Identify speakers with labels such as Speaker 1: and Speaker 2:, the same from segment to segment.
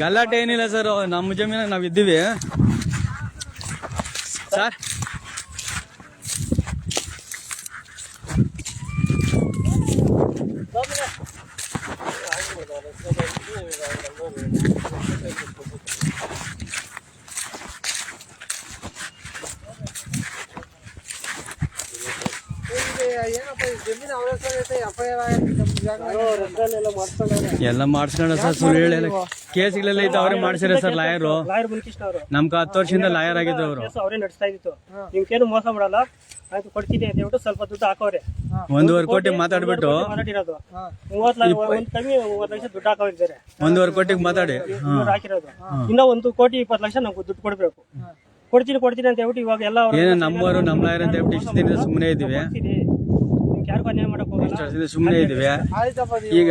Speaker 1: ಗಲಾಟೆ ಏನಿಲ್ಲ ಸರ್, ನಮ್ಮ ಜಮೀನಾಗ ನಾವ್ ಇದ್ದೀವಿ ಸರ್. ಎಲ್ಲ ಮಾಡ್ಸ್ಕೊಂಡ ಸರ್, ಸುಳ್ಳು ಹೇಳಿ ಕೇಸ್ಗಳೆಲ್ಲ ಇತ್ತು, ಅವರೇ ಮಾಡ್ಸಿರ ಸರ್. ಲಾಯರು ನಮ್ಗೆ 10 ವರ್ಷದಿಂದ ಲಾಯರ್ ಆಗಿದ್ರು ಅವರು.
Speaker 2: ಅವರೇ ನಡೆಸ್ತಾ ಇತ್ತು. ನಿಮ್ಗೇನು ಮೋಸ ಮಾಡಲ್ಲ, ಆಯ್ತು ಕೊಡ್ತೀನಿ ಅಂತ ಹೇಳ್ಬಿಟ್ಟು ಸ್ವಲ್ಪ ದುಡ್ಡು ಹಾಕೋರೆ.
Speaker 1: 1.5 ಕೋಟಿ ಮಾತಾಡ್ಬಿಟ್ಟು
Speaker 2: ಮಾತಾಡಿರೋದು 30 ಲಕ್ಷ ದುಡ್ಡು ಹಾಕೋರಿದ್ದಾರೆ.
Speaker 1: 1.5 ಕೋಟಿಗೆ ಮಾತಾಡಿ
Speaker 2: ಹಾಕಿರೋದು. ಇನ್ನ 1 ಕೋಟಿ 20 ಲಕ್ಷ ನಮ್ಗೆ ದುಡ್ಡು ಕೊಡ್ಬೇಕು. ಕೊಡ್ತೀನಿ ಅಂತ ಹೇಳ್ಬಿಟ್ಟು ಇವಾಗ ಎಲ್ಲ
Speaker 1: ಏನು ನಮ್ಮವರು ನಮ್ಮ ಲಾಯರ್ ಅಂತ ಹೇಳ್ಬಿಟ್ಟು ಇಷ್ಟು ದಿನ ಸುಮ್ಮನೆ ಇದ್ದೀವಿ,
Speaker 2: ಯಾರಿಗೂ ಅನ್ಯಾಯ ಮಾಡಕ್ ಹೋಗಲ್ಲ,
Speaker 1: ಸುಮ್ಮನೆ ಇದ್ದೀವಿ. ಈಗ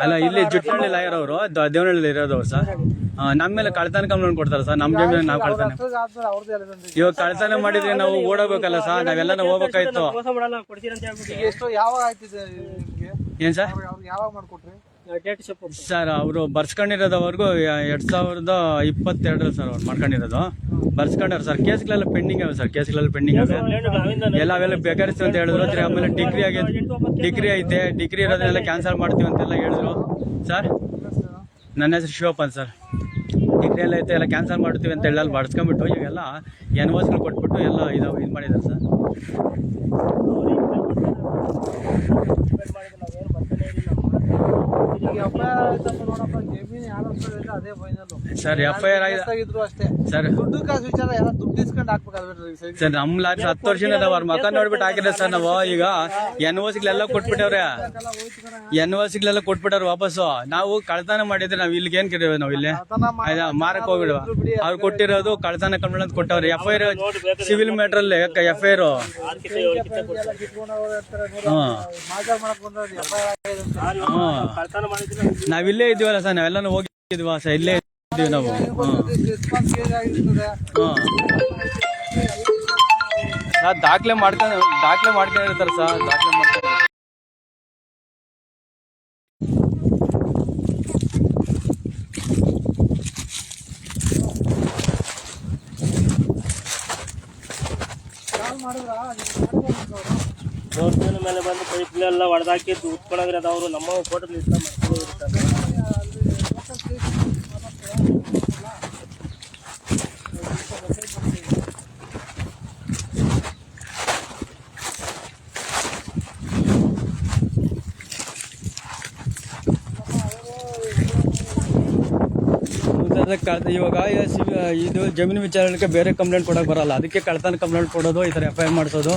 Speaker 1: ಅಲ್ಲ, ಇಲ್ಲಿ ಜುಟ್ಟಳ್ಳಿ ಲಾಯರ್ ಅವರು ದೇವನಹಳ್ಳಿ ಇರೋದು ಸರ್. ನಮ್ಮ ಮೇಲೆ ಕಳ್ತನ ಕಂಪ್ಲೇಂಟ್ ಕೊಡ್ತಾರೆ ಸರ್. ನಮ್ಮ ಜಮೀನು ನಾವು ಕಳ್ತನ, ಇವಾಗ ಕಳ್ತನ ಮಾಡಿದ್ರೆ ನಾವು ಓಡೋಗ್ಬೇಕಲ್ಲ ಸರ್, ನಾವೆಲ್ಲ ಹೋಗ್ಬೇಕಾಯ್ತು. ಏನ್ ಸರ್ ಸರ್ ಅವರು ಬರ್ಸ್ಕೊಂಡಿರೋದವರೆಗೂ 2022 ಸರ್ ಅವ್ರು ಮಾಡ್ಕೊಂಡಿರೋದು. ಬರ್ಸ್ಕೊಂಡಾರ ಸರ್. ಕೇಸ್ಗಳೆಲ್ಲ ಪೆಂಡಿಂಗ್ ಅವೆ ಸರ್, ಕೇಸ್ಗಳೆಲ್ಲ ಪೆಂಡಿಂಗ್ ಅವೆ. ಎಲ್ಲ ಅವೆಲ್ಲ ಬೇಕಾರಿಸ್ತೀವಿ ಅಂತ ಹೇಳಿದ್ರು. ಆಮೇಲೆ ಡಿಗ್ರಿ ಐತೆ, ಡಿಗ್ರಿ ಇರೋದನ್ನೆಲ್ಲ ಕ್ಯಾನ್ಸಲ್ ಮಾಡ್ತೀವಿ ಅಂತೆಲ್ಲ ಹೇಳಿದ್ರು ಸರ್. ನನ್ನ ಹೆಸರು ಶಿವಪ್ಪ ಸರ್. ಡಿಗ್ರಿ ಎಲ್ಲ ಐತೆ, ಎಲ್ಲ ಕ್ಯಾನ್ಸಲ್ ಮಾಡ್ತೀವಿ ಅಂತ ಹೇಳಿ ಅಲ್ಲಿ ಬಡ್ಸ್ಕೊಂಡ್ಬಿಟ್ಟು ಈಗೆಲ್ಲ ಎನ್ಒಸ್ಗಳು ಕೊಟ್ಬಿಟ್ಟು ಎಲ್ಲ ಇದು ಮಾಡಿದ್ದಾರೆ ಸರ್. ಸರ್ FIR ಆಗಿದ್ರು ಅಷ್ಟೇ ಸರ್. ದುಡ್ಡು ಕಾಸು ವಿಚಾರ ಎಲ್ಲ ದುಡ್ಡು ಇಸ್ಕೊಂಡು ಹಾಕ್ಬೇಕಾದ್ರೆ ಸರ್. ನಮ್ಮ ಲಾರಿ 10 ವರ್ಷದಿಂದ ಅವ್ರ ಮಕ ನೋಡ್ಬಿಟ್ಟು ಹಾಕಿದ್ರೆ ಸರ್. ನಾವು ಈಗ ಎನ್ಒಸಿಗಳೆಲ್ಲ ಕೊಟ್ಬಿಟ್ಟವ್ರೆ, ಎನ್ಒಸಿಗಳೆಲ್ಲ ಕೊಟ್ಬಿಟ್ಟವ್ರೆ ವಾಪಸ್ಸು. ನಾವು ಕಳ್ತನ ಮಾಡಿದ್ರೆ ನಾವ್ ಇಲ್ಲಿಗೆ ಏನ್ ಕರೀವಿ, ನಾವು ಇಲ್ಲಿ ಮಾರಕ್ ಹೋಗ್ಬಿಡುವ. ಅವ್ರು ಕೊಟ್ಟಿರೋದು ಕಳ್ತನ ಕಂಪ್ಲೇಂಟ್ ಕೊಟ್ಟವ್ರೆ. FIR ಸಿವಿಲ್ ಮ್ಯಾಟರ್ ಅಲ್ಲಿ FIR ನಾವಿಲ್ಲೇ ಇದೀವಲ್ಲ ಸರ್, ನಾವೆಲ್ಲ ಹೋಗಿದ್ವಾ ಸರ್, ಇಲ್ಲೇ ಇದ್ದೀವಿ ನಾವು. ದಾಖಲೆ ಮಾಡ್ಕೊಂಡಿರ್ತಾರೆ ಸರ್, ದಾಖಲೆ ಮಾಡ್ತಾರೆ.
Speaker 2: ಮೇಲೆ ಬಂದು ಪೈಪ್ಲೆಲ್ಲ ಹೊಡೆದಾಕಿ ಉತ್ಕೊಳ್ಳೋದ್ರದ ಅವರು ನಮ್ಮ ಫೋಟೋದಲ್ಲಿ ಇಷ್ಟ ಮಾಡ್ಕೊಂಡಿರ್ತಾರೆ.
Speaker 1: ಇವಾಗ ಇದು ಜಮೀನು ವಿಚಾರಣೆಗೆ ಬೇರೆ ಕಂಪ್ಲೇಂಟ್ ಕೊಡಕ್ ಬರಲ್ಲ, ಅದಕ್ಕೆ ಕಳ್ತನ ಕಂಪ್ಲೇಂಟ್ ಕೊಡೋದು, ಈ ತರ FIR ಮಾಡಿಸೋದು,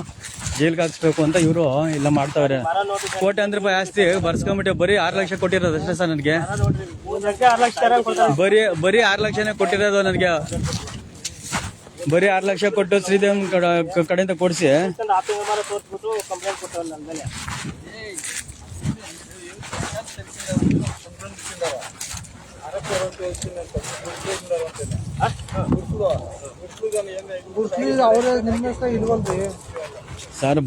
Speaker 1: ಜೈಲ್ಗೆ ಹಾಕ್ಸ್ಬೇಕು ಅಂತ ಇವರು ಇಲ್ಲ ಮಾಡ್ತಾವ್ರೆ. ಕೋಟ್ಯಾಂತರ ರೂಪಾಯಿ ಆಸ್ತಿ ಬರ್ಸ್ಕೊಂಡ್ಬಿಟ್ಟು ಬರೀ 6 ಲಕ್ಷ ಕೊಟ್ಟಿರೋದು ಅಷ್ಟೇ ಸರ್ ನನಗೆ. ಬರೀ 6 ಲಕ್ಷನೇ ಕೊಟ್ಟಿರೋದು ನನಗೆ. ಬರೀ 6 ಲಕ್ಷ ಕೊಟ್ಟು ಶ್ರೀದೇವ್ ಕಡೆಯಿಂದ ಕೊಡಿಸಿ ಸರ್.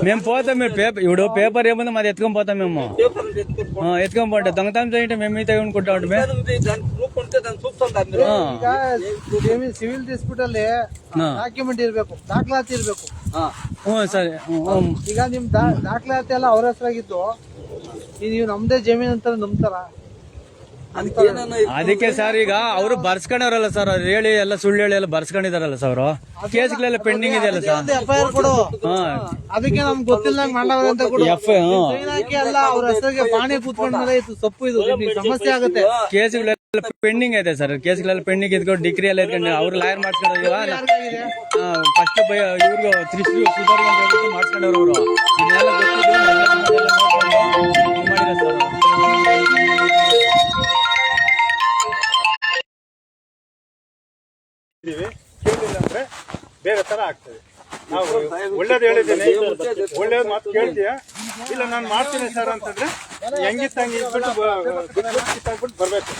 Speaker 1: మేము పోతాం, ఇప్పుడు పేపర్ ఏముందో మాది ఎత్తుకొని మేము ఎత్తుకొని పోతాం. దొంగతనం చేయంటే మేము మిగతా అనుకుంటా ఉంటాం.
Speaker 3: ಸಿವಿಲ್ ಡಿಸ್ಪ್ಯೂಟ್ ಅಲ್ಲಿ ಡಾಕ್ಯುಮೆಂಟ್ ಇರ್ಬೇಕು, ದಾಖಲಾತಿ ಇರ್ಬೇಕು.
Speaker 1: ಸರಿ,
Speaker 3: ಈಗ ನಿಮ್ ದಾಖಲಾತಿ ಎಲ್ಲ ಅವ್ರ ಹೆಸರಾಗಿತ್ತು, ನೀವು ನಮ್ದೇ ಜಮೀನ್ ಅಂತ ನಂಬ್ತಾರ?
Speaker 1: ಅದಕ್ಕೆ ಸರ್ ಈಗ ಅವರು ಬರ್ಸ್ಕೊಂಡವ್ರಲ್ಲ ಸರ್, ಅವ್ರು ಹೇಳಿ ಎಲ್ಲ ಸುಳ್ಳು ಹೇಳಿ ಎಲ್ಲ ಬರ್ಸ್ಕೊಂಡಿದಾರಲ್ಲ ಸರ್. ಅವರು ಕೇಸ್ಗಳೆಲ್ಲ ಪೆಂಡಿಂಗ್ ಇದೆಯಲ್ಲ ಸರ್.
Speaker 3: FIR ಕೊಡು, ಅದಕ್ಕೆ ನಮ್ಗೆ ಗೊತ್ತಿಲ್ಲದಂಗ್ ಮಾಡಲಾಗ ಅಂತ ಕೊಡು. ಎಲ್ಲ ಅವ್ರ ಹೆಸರಿಗೆ ಪಾಣಿ ಕೂತ್ಕೊಂಡ್ಮೇಲೆ ಇದು ತಪ್ಪು, ಇದು ಸಮಸ್ಯೆ ಆಗುತ್ತೆ.
Speaker 1: ಕೇಸ್ಗಳೆಲ್ಲ ಪೆಂಡಿಂಗ್ ಐತೆ ಸರ್, ಕೇಸ್ಗಳೆಲ್ಲ ಪೆಂಡಿಂಗ್ ಇದ್ಕೊಂಡು ಡಿಗ್ರಿ ಎಲ್ಲ ಇದ್ಕೊಂಡು ಅವ್ರು ಲಾಯರ್ ಮಾಡ್ಸ್ಕೊಂಡ್ರು. ಫಸ್ಟ್ ಇವ್ರಿಗೂ ಸುಧಾರ ಮಾಡ್ಸ್ಕೊಂಡವ್ರು ಅವರು. ಇದನ್ನೆಲ್ಲ ಗೊತ್ತಿದ್ದು
Speaker 4: ಕೇಳಿಲ್ಲ ಅಂದ್ರೆ ಬೇರೆ ತರ ಆಗ್ತದೆ. ನಾವು ಒಳ್ಳೇದು ಹೇಳಿದ್ದೀನಿ, ಒಳ್ಳೇದು ಮಾತು ಕೇಳ್ತೀಯ, ಇಲ್ಲ ನಾನು ಮಾಡ್ತೀನಿ ಸರ್ ಅಂತಂದ್ರೆ ಹೆಂಗಿತ್ತು ಹಂಗೆ ಇಟ್ಬಿಟ್ಟು ಕಿತ್ತಾಕ್ಬಿಟ್ಟು ಬರ್ಬೇಕು.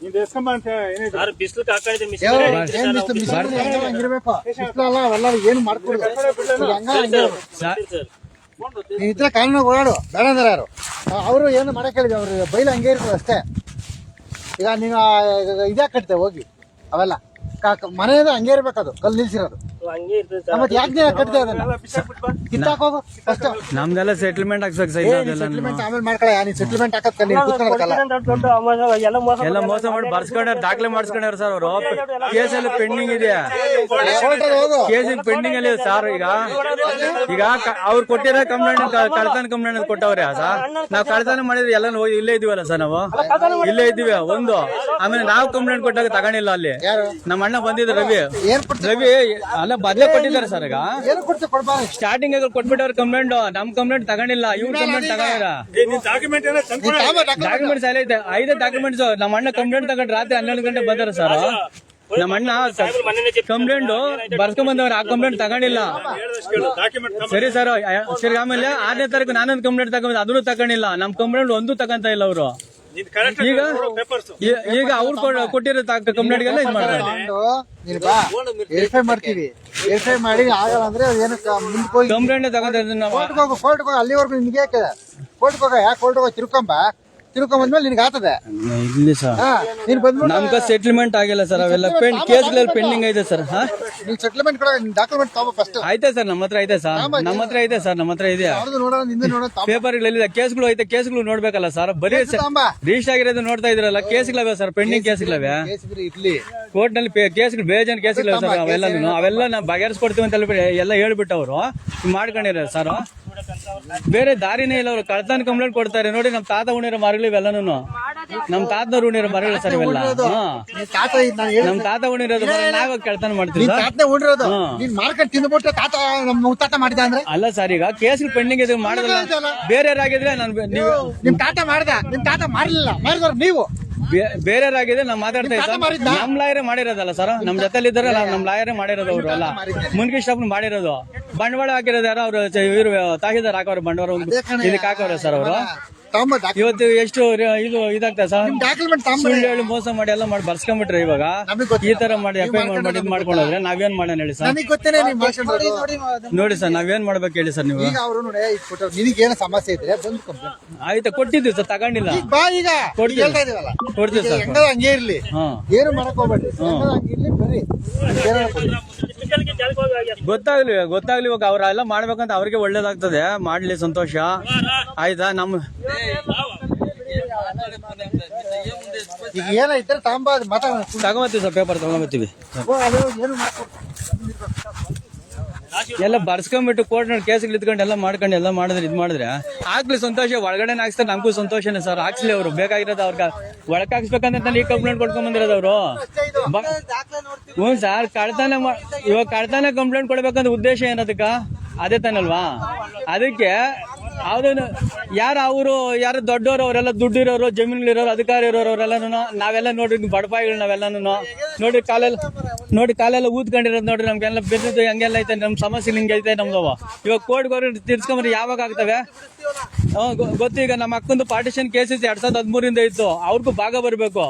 Speaker 4: ಇದು ಎಸ್ಕೊಂಬ ಅಂತ ಏನಿದೆ?
Speaker 2: ಬಿಸಿಲು ಕಾಕಾಡಿದೆ
Speaker 3: ಹಂಗಿರ್ಬೇಕು ಬಿಸ್ಲಲ್ಲ ಅವೆಲ್ಲ ಏನು ಮಾಡ್ಕೊಡ್ದು ನೀನ್ ಇದ್ರೆ ಕಾನೂನು ಓಡಾಡು ಬೇಡ ಅಂದ್ರೆ ಯಾರು ಅವರು ಏನು ಮಾಡಕ್ ಹೇಳಿದ್ರು ಅವ್ರು ಬೈಲು ಹಂಗೆ ಇರ್ತದೆ ಅಷ್ಟೇ. ಈಗ ನೀನು ಇದ್ಯಾಕೆ ಕಟ್ತೇವೆ ಹೋಗಿ ಅವೆಲ್ಲ ಮನೆಯಿಂದ ಹಂಗೆ ಇರ್ಬೇಕದು ಕಲ್ಲು ನಿಲ್ಸಿರೋದು
Speaker 2: ಹಂಗೆ ಇರ್ತದೆ
Speaker 3: ಮತ್ತೆ ಯಾಕೆ ಕಟ್ತೇವೆ ಅದನ್ನ ಕಿತ್ತಾಕ್ ಹೋಗು ಫಸ್ಟ್
Speaker 1: ನಮ್ದೆಲ್ಲ ಸೆಟ್ಲ್ಮೆಂಟ್ ಹಾಕ್ಬೇಕು ಸರ್ ಅದೆಲ್ಲ
Speaker 3: ಸೆಟ್ಲ್ಮೆಂಟ್ ಆಮೇಲೆ ಮಾಡ್ಕೊಳ್ಳ ನೀನ್ ಸೆಟ್ಲ್ಮೆಂಟ್ ಹಾಕತ್ ನೀನ್ ಕೂತ್ಕೊಳ್ಳೋದಕ್ಕಲ್ಲ
Speaker 2: ದೊಡ್ಡ ಎಲ್ಲ ಮೋಸ
Speaker 1: ಎಲ್ಲ ಮೋಸ ಮಾಡಿ ಬರ್ಸ್ಕೊಂಡ್ಯಾರ ದಾಖಲೆ ಮಾಡಿಸ್ಕೊಂಡ್ಯಾರ ಸರ್ ಅವರು ಕೇಸಲ್ಲಿ ಪೆಂಡಿಂಗ್ ಇದೆಯಾ
Speaker 3: ಹೋಗು
Speaker 1: ಕೇಸಿನ ಪೆಂಡಿಂಗ್ ಅಲ್ಲಿ ಸರ್ ಈಗ ಅವ್ರು ಕೊಟ್ಟಿರೋ ಕಂಪ್ಲೇಂಟ್ ಕಳ್ತನ ಕಂಪ್ಲೇಂಟ್ ಕೊಟ್ಟವ್ರೆ ಸರ್ ನಾವ್ ಕಳ್ತನ ಮಾಡಿದ್ರೆ ಎಲ್ಲ ಇಲ್ಲೇ ಇದೀವಲ್ಲ ಸರ್ ನಾವು ಇಲ್ಲೇ ಇದ್ದೀವಿ ಒಂದು ಆಮೇಲೆ ನಾವು ಕಂಪ್ಲೇಂಟ್ ಕೊಟ್ಟಾಗ ತಗೊಂಡಿಲ್ಲ ಅಲ್ಲಿ
Speaker 3: ಯಾರು
Speaker 1: ನಮ್ಮ ಅಣ್ಣ ಬಂದಿದ್ದ ರವಿ
Speaker 3: ಏನ್ ಕೊಡ್ತೀವಿ
Speaker 1: ರವಿ ಅಲ್ಲ ಬದ್ಲೇ ಕೊಟ್ಟಿದ್ದಾರೆ ಸರ್ ಈಗ
Speaker 3: ಏನು ಕೊಡ್ತೀವಿ ಕೊಡ್ಬಾರ
Speaker 1: ಸ್ಟಾರ್ಟಿಂಗ್ ಕೊಟ್ಬಿಟ್ಟವ್ರ ಕಂಪ್ಲೇಂಟ್ ನಮ್ ಕಂಪ್ಲೇಂಟ್ ತಗೊಂಡಿಲ್ಲ ಇವ್ರ ಕಂಪ್ಲೇಂಟ್ ತಗೊಂಡ್ಯಾರ
Speaker 4: ಡಾಕ್ಯುಮೆಂಟ್ ಏನೋ ತಂದು
Speaker 1: ಡಾಕ್ಯುಮೆಂಟ್ಸ್ ಎಲ್ಲ ಐತೆ 5 ಡಾಕ್ಯುಮೆಂಟ್ಸ್ ನಮ್ಮ ಅಣ್ಣ ಕಂಪ್ಲೇಂಟ್ ತಗೊಂಡು ರಾತ್ರಿ 12 ಗಂಟೆ ಬಂದಾರ ಸರ್ ನಮ್ಮ ಅಣ್ಣ ಕಂಪ್ಲೇಂಟ್ ಬರ್ಸ್ಕೊಂಡ್ ಬಂದವ್ರ ಆ ಕಂಪ್ಲೇಂಟ್ ತಗೊಂಡಿಲ್ಲ
Speaker 4: ಡಾಕ್ಯುಮೆಂಟ್
Speaker 1: ಸರಿ ಸರ್ ಸರಿ ಆಮೇಲೆ 6ನೇ ತಾರೀಕು ನಾನೊಂದು ಕಂಪ್ಲೇಂಟ್ ತಗೊಂಡ್ ಅದನ್ನು ತಗೊಂಡಿಲ್ಲ ನಮ್ ಕಂಪ್ಲೇಂಟ್ ಒಂದು ತಗೊಂತ ಇಲ್ಲ ಅವರು ಈಗ ಈಗ ಅವ್ರು ಕೊಟ್ಟಿರೋ ಕಂಪ್ಲೇಂಟ್ಗೆಲ್ಲ ಇದು ಮಾಡ್ತಾರೆ
Speaker 3: ನೀನ್ ಬಾ ವೆರಿಫೈ ಮಾಡ್ತೀವಿ ವೆರಿಫೈ ಮಾಡಿ ಆಗಲ್ಲ ಅಂದ್ರೆ ಏನಕ್ಕೆ ಮುಂದಕ್ಕೆ ಹೋಗಿ
Speaker 1: ಕಂಪ್ಲೇಂಟ್ ತಗೊಂತ
Speaker 3: ಕೋರ್ಟ್ಗೆ ಹೋಗು ಅಲ್ಲಿವರೆಗೂ ನಿನ್ಗೆ ಕೋರ್ಟ್ಗೆ ಹೋಗ ಯಾಕೆ ಕೋರ್ಟ್ಗೆ ಹೋಗಿ ತಿರ್ಕೊಂಬಂದ್ಮೇಲೆ ನಿನ್ಗೆ ಆಗ್ತದೆ
Speaker 1: ಇಲ್ಲಿ ಸರ್
Speaker 3: ಹಾ ನೀನ್ ಬಂದ್ಬಿಟ್ಟು
Speaker 1: ನಮ್ಗೆ ಸೆಟ್ಲ್ಮೆಂಟ್ ಆಗಿಲ್ಲ ಸರ್ ಅವೆಲ್ಲ ಕೇಸ್ಗಳಲ್ಲಿ ಪೆಂಡಿಂಗ್ ಐತೆ ಸರ್
Speaker 3: ನೀನ್ ಸೆಟ್ಲ್ಮೆಂಟ್ ಕೊಡ ಡಾಕ್ಯುಮೆಂಟ್ ತಗೋ ಫಸ್ಟ್
Speaker 1: ಆಯ್ತಾ ಸರ್ ನಮ್ಮ ಹತ್ರ ಐತೆ ಸರ್ ನಮ್ಮ ಹತ್ರ ಐತೆ ಸರ್ ನಮ್ಮ ಹತ್ರ ಇದೆ
Speaker 3: ಯಾವ್ದು ನೋಡೋಣ ನಿಂದೆ ನೋಡೋಣ
Speaker 1: ಪೇಪರ್ಗಳಿದೆ ಕೇಸ್ಗಳು ಐತೆ ಕೇಸ್ಗಳು ನೋಡ್ಬೇಕಲ್ಲ ಸರ್ ಬರೀ ರಿಜಿಸ್ಟರ್ ಆಗಿರೋದು ನೋಡ್ತಾ ಇದ್ರಲ್ಲ ಕೇಸ್ಗಳವೆ ಸರ್ ಪೆಂಡಿಂಗ್ ಕೇಸ್ಗಳವೆ
Speaker 3: ಇರ್ಲಿ
Speaker 1: ಕೋರ್ಟ್ ನಲ್ಲಿ ಕೇಸ್ಗಳು ಬೇಜಾನ್ ಕೇಸ್ಗಳಿವೆ ಸರ್ ಅವೆಲ್ಲ ನಾವು ಬಗೆಹರಿಸ್ಕೊಡ್ತೀವಿ ಅಂತ ಎಲ್ಲ ಹೇಳ್ಬಿಟ್ಟು ಅವರು ಮಾಡ್ಕೊಂಡಿರ ಸರ್ ಬೇರೆ ದಾರಿನೇ ಇಲ್ಲ ಅವ್ರು ಕಳ್ತನ ಕಂಪ್ಲೇಂಟ್ ಕೊಡ್ತಾರೆ ನೋಡಿ ನಮ್ ತಾತ ಉಣಿರೋ ಮರಗಳು ಇವೆಲ್ಲನು ನಮ್ ತಾತನವ್ರು ಉಣಿರೋ ಮರಗಳು ಸರ್ ಇವೆಲ್ಲ
Speaker 3: ತಾತ
Speaker 1: ನಮ್ ತಾತ ಉಣಿರೋದು ನಾವಾಗ ಕಳ್ತನ ಮಾಡ್ತೀವಿ ಸರ್
Speaker 3: ತಾತನೇ ಉಂಡಿರೋದು ನೀನ್ ಮಾರ್ಕೆಟ್ ತಿಂದ್ಬಿಟ್ಟು ತಾತ ನಮ್ಮ ಮುತ್ತಾಟ ಮಾಡಿದ ಅಂದ್ರೆ
Speaker 1: ಅಲ್ಲ ಸರ್ ಈಗ ಕೇಸ್ಗಳು ಪೆಂಡಿಂಗ್ ಇದೆ ಮಾಡೋದಲ್ಲ ಬೇರೆಯವ್ರಾಗಿದ್ರೆ ನಾನು ನೀವು
Speaker 3: ನಿಮ್ ತಾತ ಮಾಡ್ದ ನಿಮ್ ತಾತ ಮಾಡ್ಲಿಲ್ಲ ಮಾಡಿದವ್ರು ನೀವು
Speaker 1: ಬೇರೆಯವ್ರಾಗಿದೆ ನಾವ್ ಮಾತಾಡ್ತಾ ಇದ್ದೀವಿ ನಮ್ ಲಾಯರೇ ಮಾಡಿರೋದಲ್ಲ ಸರ್ ನಮ್ ಜೊತೆಲಿ ಇದ್ದಾರೆ ನಮ್ ಲಾಯರೇ ಮಾಡಿರೋದು ಅವರು ಅಲ್ಲ ಮುನ್ಕಿಸ್ಟಪ್ನ ಮಾಡಿರೋದು ಬಂಡವಾಳ ಹಾಕಿರೋದು ಯಾರೋ ಅವ್ರು ಇವರು ತಹಸೀಲ್ದಾರ್ ಹಾಕೋರು ಬಂಡವಾಳ ಇದಕ್ಕೆ ಹಾಕೋರು ಸರ್ ಅವರು ಇವತ್ತು ಎಷ್ಟು ಇದು ಇದಾಗ್ತದೆ ಸರ್ ಸುಳ್ಳು ಹೇಳಿ ಮೋಸ ಮಾಡಿ ಎಲ್ಲ ಮಾಡಿ ಬರ್ಸ್ಕೊಂಡ್ಬಿಟ್ರೆ ಇವಾಗ ಈ ತರ ಮಾಡಿ ಎಫ್ ಐ ಮಾಡಿ ಇದು ಮಾಡ್ಕೊಂಡ್ರೆ ನಾವೇನ್ ಮಾಡೋಣ ಹೇಳಿ ಸರ್ ನೋಡಿ ಸರ್ ನಾವೇನ್ ಮಾಡ್ಬೇಕು ಹೇಳಿ ಸರ್ ನೀವು
Speaker 3: ನಿನಗೇನು ಸಮಸ್ಯೆ ಇದ್ರೆ ಬಂದು ಕಂಪ್ಲೇಂಟ್
Speaker 1: ಆಯ್ತಾ ಕೊಟ್ಟಿದ್ವಿ ಸರ್ ತಗೊಂಡಿಲ್ಲ
Speaker 3: ಬಾ ಈಗ
Speaker 1: ಕೊಡ್ತೀವಿ ಸರ್
Speaker 3: ಹಂಗೆ ಇರ್ಲಿ ಏನು ಮಾಡಕ್ ಹೋಗ್ಬೇಡಿ ಹಂಗಿರ್ಲಿ ಬರ್ರಿ
Speaker 1: ಗೊತ್ತಾಗ್ಲಿ ಇವಾಗ ಅವ್ರೆಲ್ಲ ಮಾಡ್ಬೇಕಂತ ಅವ್ರಿಗೆ ಒಳ್ಳೇದಾಗ್ತದೆ ಮಾಡ್ಲಿ ಸಂತೋಷ ಆಯ್ತಾ ನಮ್ಮ
Speaker 3: ಈಗ ಏನೈತೆ
Speaker 1: ತಗೊಂಬತ್ತೀವಿ ಸರ್ ಪೇಪರ್ ತಗೊಂಬತ್ತೀವಿ ಎಲ್ಲ ಬರ್ಸ್ಕೊಂಡ್ಬಿಟ್ಟು ಕೋರ್ಟ್ ನಲ್ಲಿ ಕೇಸ್ಗಳು ಇದ್ಕೊಂಡು ಎಲ್ಲ ಮಾಡ್ಕೊಂಡು ಎಲ್ಲ ಮಾಡಿದ್ರೆ ಇದು ಮಾಡಿದ್ರೆ ಆಗ್ಲಿ ಸಂತೋಷ ಒಳಗಡೆ ಹಾಕ್ಸ್ತಾರೆ ನಮಗೂ ಸಂತೋಷನೇ ಸರ್ ಹಾಕ್ಸ್ಲಿ ಅವರು ಬೇಕಾಗಿರೋದು ಅವ್ರಿಗೆ ಒಳಕ್ ಹಾಕ್ಸ್ಬೇಕಂತ ಈ ಕಂಪ್ಲೇಂಟ್ ಕೊಡ್ಕೊಂಡ್ ಬಂದಿರೋದು ಅವರು ಹ್ಞೂ ಸರ್ ಇವಾಗ ಕಳ್ತನ ಕಂಪ್ಲೇಂಟ್ ಕೊಡ್ಬೇಕಂತ ಉದ್ದೇಶ ಏನದಕ್ಕ ಅದೇ ತಾನಲ್ವಾ ಅದಕ್ಕೆ ಯಾವ್ದು ಯಾರು ಅವರು ಯಾರು ದೊಡ್ಡವರು ಅವರೆಲ್ಲ ದುಡ್ಡು ಇರೋರು ಜಮೀನುಗಳಿರೋರು ಅಧಿಕಾರ ಇರೋರು ಅವರೆಲ್ಲನು ನಾವೆಲ್ಲ ನೋಡ್ರಿ ಬಡಪಾಯಿಗಳು ನಾವೆಲ್ಲನು ನೋಡಿ ಕಾಲೆಲ್ಲ ಊದ್ಕೊಂಡಿರೋದು ನೋಡ್ರಿ ನಮ್ಗೆಲ್ಲ ಬೆದ್ದು ಹಂಗೆಲ್ಲ ಐತೆ ನಮ್ ಸಮಸ್ಯೆ ಹಿಂಗೆ ಐತೆ ನಮ್ದವ ಇವಾಗ ಕೋರ್ಟ್ಗೆ ಹೋಗಿ ತಿರ್ಸ್ಕೊಂಬರಿ ಯಾವಾಗ ಆಗ್ತವೆ ಗೊತ್ತು ಈಗ ನಮ್ಮ ಅಕ್ಕಂದು ಪಾರ್ಟಿಷನ್ ಕೇಸ್ 2013 ಇತ್ತು ಅವ್ರಿಗೂ ಭಾಗ ಬರಬೇಕು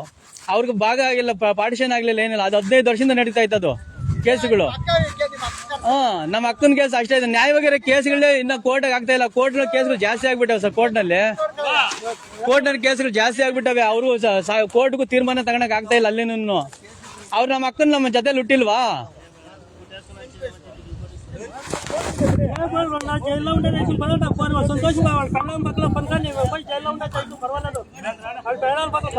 Speaker 1: ಅವ್ರಿಗೂ ಭಾಗ ಆಗಿಲ್ಲ ಪಾರ್ಟಿಷನ್ ಆಗ್ಲಿಲ್ಲ ಏನಿಲ್ಲ ಅದು 15 ವರ್ಷದಿಂದ ನಡೀತಾ ಇತ್ತು ಕೇಸುಗಳು ನಮ್ಮ ಅಕ್ಕನ ಕೇಸ್ ಅಷ್ಟೇ ಇದೆ ನ್ಯಾಯವಾಗಿರೋ ಕೇಸ್ಗಳೇ ಇನ್ನ ಕೋರ್ಟ್ ಆಗ್ತಾ ಇಲ್ಲ ಕೋರ್ಟ್ ಕೇಸ್ಗಳು ಜಾಸ್ತಿ ಆಗ್ಬಿಟ್ಟವೆ ಸರ್ ಕೋರ್ಟ್ ನಲ್ಲಿ ಕೇಸ್ಗಳು ಜಾಸ್ತಿ ಆಗ್ಬಿಟ್ಟವೆ ಅವರು ಕೋರ್ಟ್ಗೂ ತೀರ್ಮಾನ ತಗೊಳಕ್ ಆಗ್ತಾ ಇಲ್ಲ ಅಲ್ಲಿನೂ ಅವ್ರು ನಮ್ಮ ಅಕ್ಕನ ನಮ್ಮ ಜೊತೆ ಹುಟ್ಟಿಲ್ವಾ
Speaker 2: జైల్లో ఉండేది సంతోషంగా వాళ్ళ కళ్ళ పక్కన పనుకొని జైల్లో ఉండే పర్వాలేదు వాళ్ళ పేడాల పక్కన